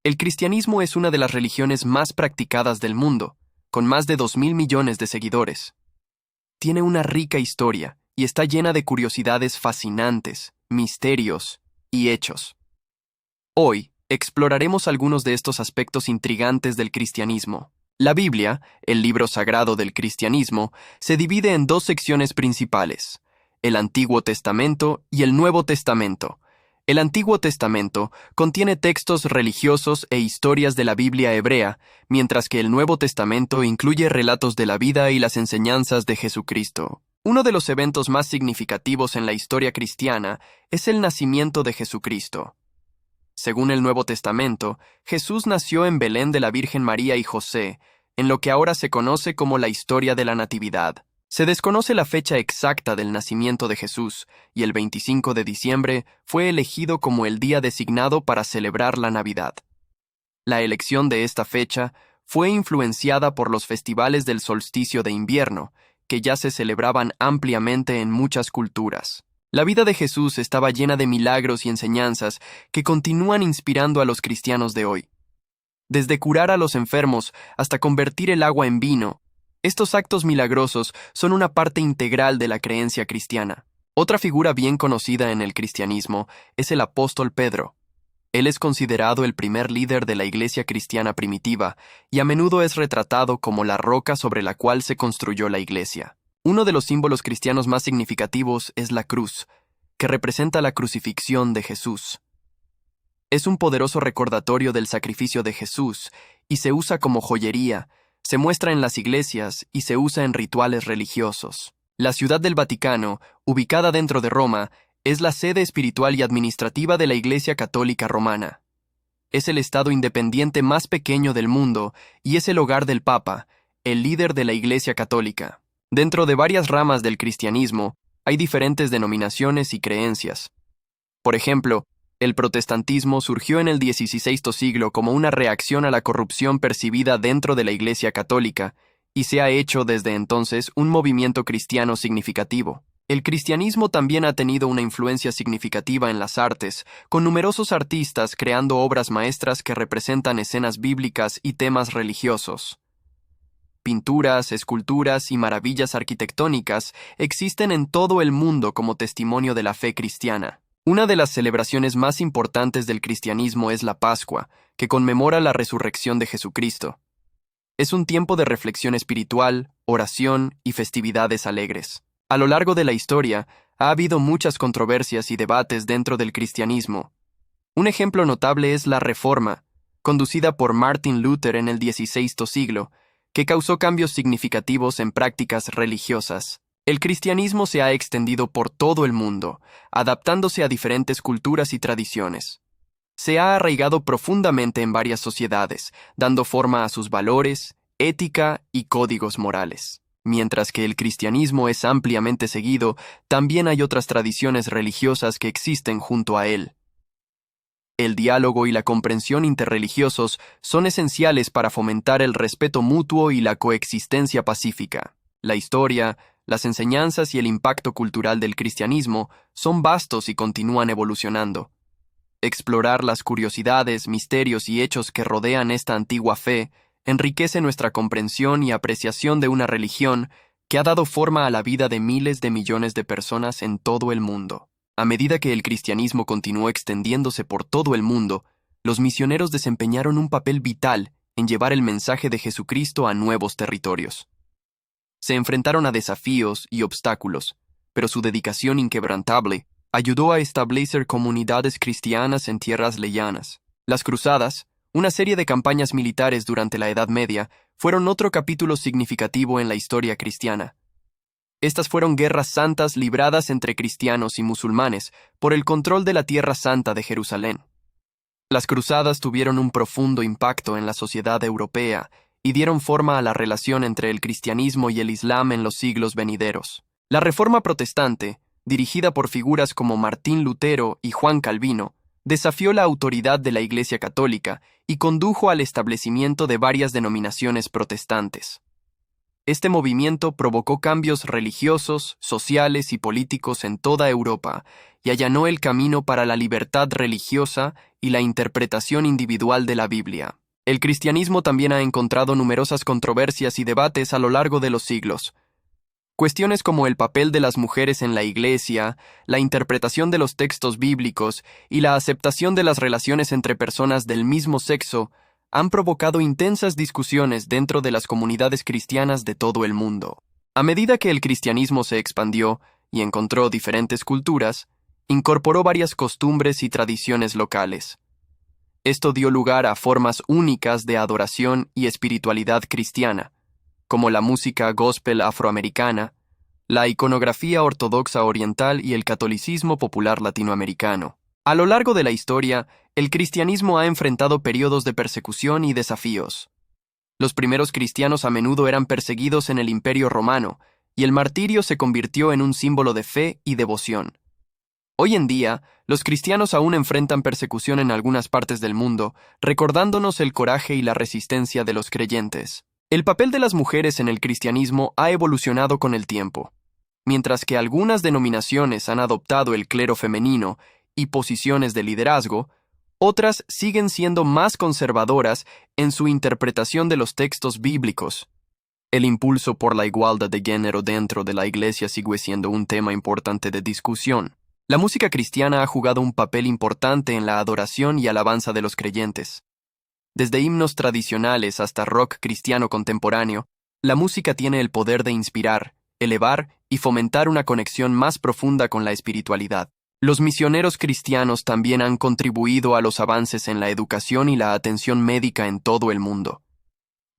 El cristianismo es una de las religiones más practicadas del mundo, con más de 2.000 millones de seguidores. Tiene una rica historia y está llena de curiosidades fascinantes, misterios y hechos. Hoy exploraremos algunos de estos aspectos intrigantes del cristianismo. La Biblia, el libro sagrado del cristianismo, se divide en dos secciones principales: el Antiguo Testamento y el Nuevo Testamento. El Antiguo Testamento contiene textos religiosos e historias de la Biblia hebrea, mientras que el Nuevo Testamento incluye relatos de la vida y las enseñanzas de Jesucristo. Uno de los eventos más significativos en la historia cristiana es el nacimiento de Jesucristo. Según el Nuevo Testamento, Jesús nació en Belén de la Virgen María y José, en lo que ahora se conoce como la historia de la Natividad. Se desconoce la fecha exacta del nacimiento de Jesús, y el 25 de diciembre fue elegido como el día designado para celebrar la Navidad. La elección de esta fecha fue influenciada por los festivales del solsticio de invierno, que ya se celebraban ampliamente en muchas culturas. La vida de Jesús estaba llena de milagros y enseñanzas que continúan inspirando a los cristianos de hoy. Desde curar a los enfermos hasta convertir el agua en vino, estos actos milagrosos son una parte integral de la creencia cristiana. Otra figura bien conocida en el cristianismo es el apóstol Pedro. Él es considerado el primer líder de la iglesia cristiana primitiva y a menudo es retratado como la roca sobre la cual se construyó la iglesia. Uno de los símbolos cristianos más significativos es la cruz, que representa la crucifixión de Jesús. Es un poderoso recordatorio del sacrificio de Jesús y se usa como joyería, se muestra en las iglesias y se usa en rituales religiosos. La Ciudad del Vaticano, ubicada dentro de Roma, es la sede espiritual y administrativa de la Iglesia Católica Romana. Es el estado independiente más pequeño del mundo y es el hogar del Papa, el líder de la Iglesia Católica. Dentro de varias ramas del cristianismo, hay diferentes denominaciones y creencias. Por ejemplo, el protestantismo surgió en el XVI siglo como una reacción a la corrupción percibida dentro de la Iglesia Católica, y se ha hecho desde entonces un movimiento cristiano significativo. El cristianismo también ha tenido una influencia significativa en las artes, con numerosos artistas creando obras maestras que representan escenas bíblicas y temas religiosos. Pinturas, esculturas y maravillas arquitectónicas existen en todo el mundo como testimonio de la fe cristiana. Una de las celebraciones más importantes del cristianismo es la Pascua, que conmemora la resurrección de Jesucristo. Es un tiempo de reflexión espiritual, oración y festividades alegres. A lo largo de la historia, ha habido muchas controversias y debates dentro del cristianismo. Un ejemplo notable es la Reforma, conducida por Martin Luther en el XVI siglo, que causó cambios significativos en prácticas religiosas. El cristianismo se ha extendido por todo el mundo, adaptándose a diferentes culturas y tradiciones. Se ha arraigado profundamente en varias sociedades, dando forma a sus valores, ética y códigos morales. Mientras que el cristianismo es ampliamente seguido, también hay otras tradiciones religiosas que existen junto a él. El diálogo y la comprensión interreligiosos son esenciales para fomentar el respeto mutuo y la coexistencia pacífica. La historia, las enseñanzas y el impacto cultural del cristianismo son vastos y continúan evolucionando. Explorar las curiosidades, misterios y hechos que rodean esta antigua fe enriquece nuestra comprensión y apreciación de una religión que ha dado forma a la vida de miles de millones de personas en todo el mundo. A medida que el cristianismo continuó extendiéndose por todo el mundo, los misioneros desempeñaron un papel vital en llevar el mensaje de Jesucristo a nuevos territorios. Se enfrentaron a desafíos y obstáculos, pero su dedicación inquebrantable ayudó a establecer comunidades cristianas en tierras lejanas. Las cruzadas, una serie de campañas militares durante la Edad Media, fueron otro capítulo significativo en la historia cristiana. Estas fueron guerras santas libradas entre cristianos y musulmanes por el control de la Tierra Santa de Jerusalén. Las cruzadas tuvieron un profundo impacto en la sociedad europea y dieron forma a la relación entre el cristianismo y el islam en los siglos venideros. La Reforma Protestante, dirigida por figuras como Martín Lutero y Juan Calvino, desafió la autoridad de la Iglesia Católica y condujo al establecimiento de varias denominaciones protestantes. Este movimiento provocó cambios religiosos, sociales y políticos en toda Europa y allanó el camino para la libertad religiosa y la interpretación individual de la Biblia. El cristianismo también ha encontrado numerosas controversias y debates a lo largo de los siglos. Cuestiones como el papel de las mujeres en la Iglesia, la interpretación de los textos bíblicos y la aceptación de las relaciones entre personas del mismo sexo han provocado intensas discusiones dentro de las comunidades cristianas de todo el mundo. A medida que el cristianismo se expandió y encontró diferentes culturas, incorporó varias costumbres y tradiciones locales. Esto dio lugar a formas únicas de adoración y espiritualidad cristiana, como la música gospel afroamericana, la iconografía ortodoxa oriental y el catolicismo popular latinoamericano. A lo largo de la historia, el cristianismo ha enfrentado periodos de persecución y desafíos. Los primeros cristianos a menudo eran perseguidos en el Imperio Romano, y el martirio se convirtió en un símbolo de fe y devoción. Hoy en día, los cristianos aún enfrentan persecución en algunas partes del mundo, recordándonos el coraje y la resistencia de los creyentes. El papel de las mujeres en el cristianismo ha evolucionado con el tiempo. Mientras que algunas denominaciones han adoptado el clero femenino y posiciones de liderazgo, otras siguen siendo más conservadoras en su interpretación de los textos bíblicos. El impulso por la igualdad de género dentro de la Iglesia sigue siendo un tema importante de discusión. La música cristiana ha jugado un papel importante en la adoración y alabanza de los creyentes. Desde himnos tradicionales hasta rock cristiano contemporáneo, la música tiene el poder de inspirar, elevar y fomentar una conexión más profunda con la espiritualidad. Los misioneros cristianos también han contribuido a los avances en la educación y la atención médica en todo el mundo.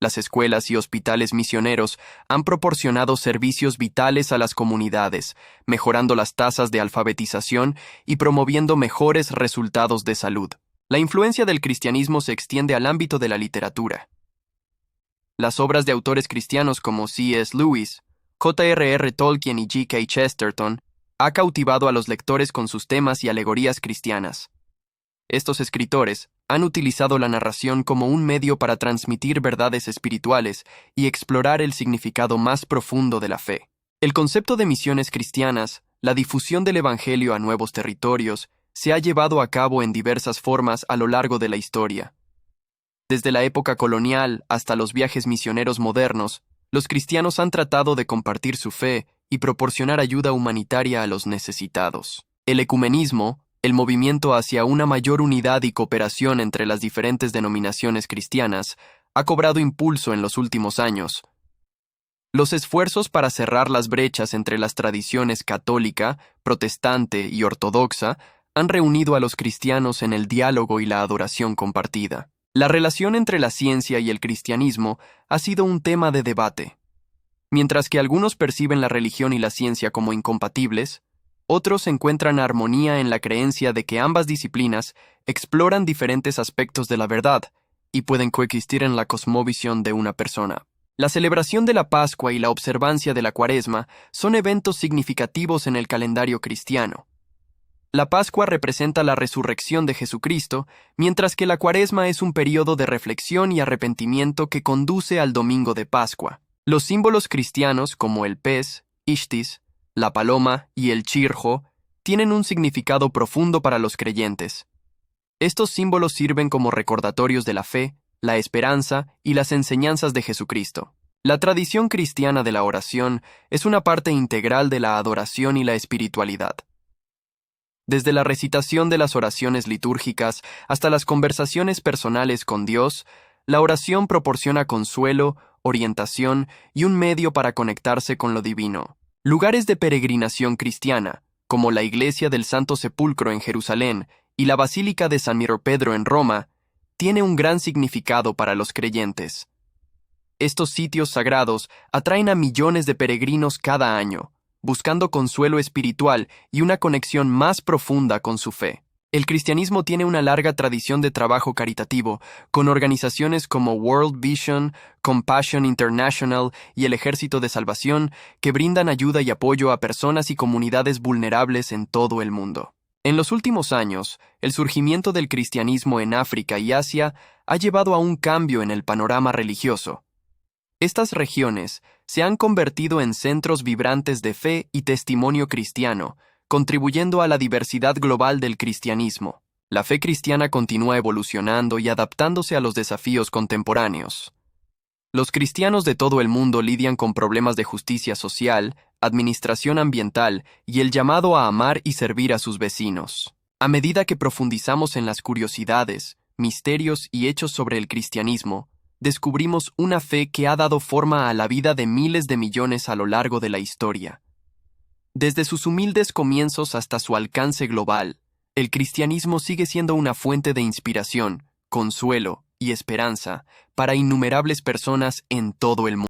Las escuelas y hospitales misioneros han proporcionado servicios vitales a las comunidades, mejorando las tasas de alfabetización y promoviendo mejores resultados de salud. La influencia del cristianismo se extiende al ámbito de la literatura. Las obras de autores cristianos como C.S. Lewis, J.R.R. Tolkien y G.K. Chesterton ha cautivado a los lectores con sus temas y alegorías cristianas. Estos escritores han utilizado la narración como un medio para transmitir verdades espirituales y explorar el significado más profundo de la fe. El concepto de misiones cristianas, la difusión del Evangelio a nuevos territorios, se ha llevado a cabo en diversas formas a lo largo de la historia. Desde la época colonial hasta los viajes misioneros modernos, los cristianos han tratado de compartir su fe y proporcionar ayuda humanitaria a los necesitados. El ecumenismo, el movimiento hacia una mayor unidad y cooperación entre las diferentes denominaciones cristianas, ha cobrado impulso en los últimos años. Los esfuerzos para cerrar las brechas entre las tradiciones católica, protestante y ortodoxa han reunido a los cristianos en el diálogo y la adoración compartida. La relación entre la ciencia y el cristianismo ha sido un tema de debate. Mientras que algunos perciben la religión y la ciencia como incompatibles, otros encuentran armonía en la creencia de que ambas disciplinas exploran diferentes aspectos de la verdad y pueden coexistir en la cosmovisión de una persona. La celebración de la Pascua y la observancia de la Cuaresma son eventos significativos en el calendario cristiano. La Pascua representa la resurrección de Jesucristo, mientras que la Cuaresma es un periodo de reflexión y arrepentimiento que conduce al Domingo de Pascua. Los símbolos cristianos como el pez, Ishtis, la paloma y el chirjo tienen un significado profundo para los creyentes. Estos símbolos sirven como recordatorios de la fe, la esperanza y las enseñanzas de Jesucristo. La tradición cristiana de la oración es una parte integral de la adoración y la espiritualidad. Desde la recitación de las oraciones litúrgicas hasta las conversaciones personales con Dios, la oración proporciona consuelo, orientación y un medio para conectarse con lo divino. Lugares de peregrinación cristiana, como la Iglesia del Santo Sepulcro en Jerusalén y la Basílica de San Pedro en Roma, tiene un gran significado para los creyentes. Estos sitios sagrados atraen a millones de peregrinos cada año, buscando consuelo espiritual y una conexión más profunda con su fe. El cristianismo tiene una larga tradición de trabajo caritativo, con organizaciones como World Vision, Compassion International y el Ejército de Salvación, que brindan ayuda y apoyo a personas y comunidades vulnerables en todo el mundo. En los últimos años, el surgimiento del cristianismo en África y Asia ha llevado a un cambio en el panorama religioso. Estas regiones se han convertido en centros vibrantes de fe y testimonio cristiano, contribuyendo a la diversidad global del cristianismo. La fe cristiana continúa evolucionando y adaptándose a los desafíos contemporáneos. Los cristianos de todo el mundo lidian con problemas de justicia social, administración ambiental y el llamado a amar y servir a sus vecinos. A medida que profundizamos en las curiosidades, misterios y hechos sobre el cristianismo, descubrimos una fe que ha dado forma a la vida de miles de millones a lo largo de la historia. Desde sus humildes comienzos hasta su alcance global, el cristianismo sigue siendo una fuente de inspiración, consuelo y esperanza para innumerables personas en todo el mundo.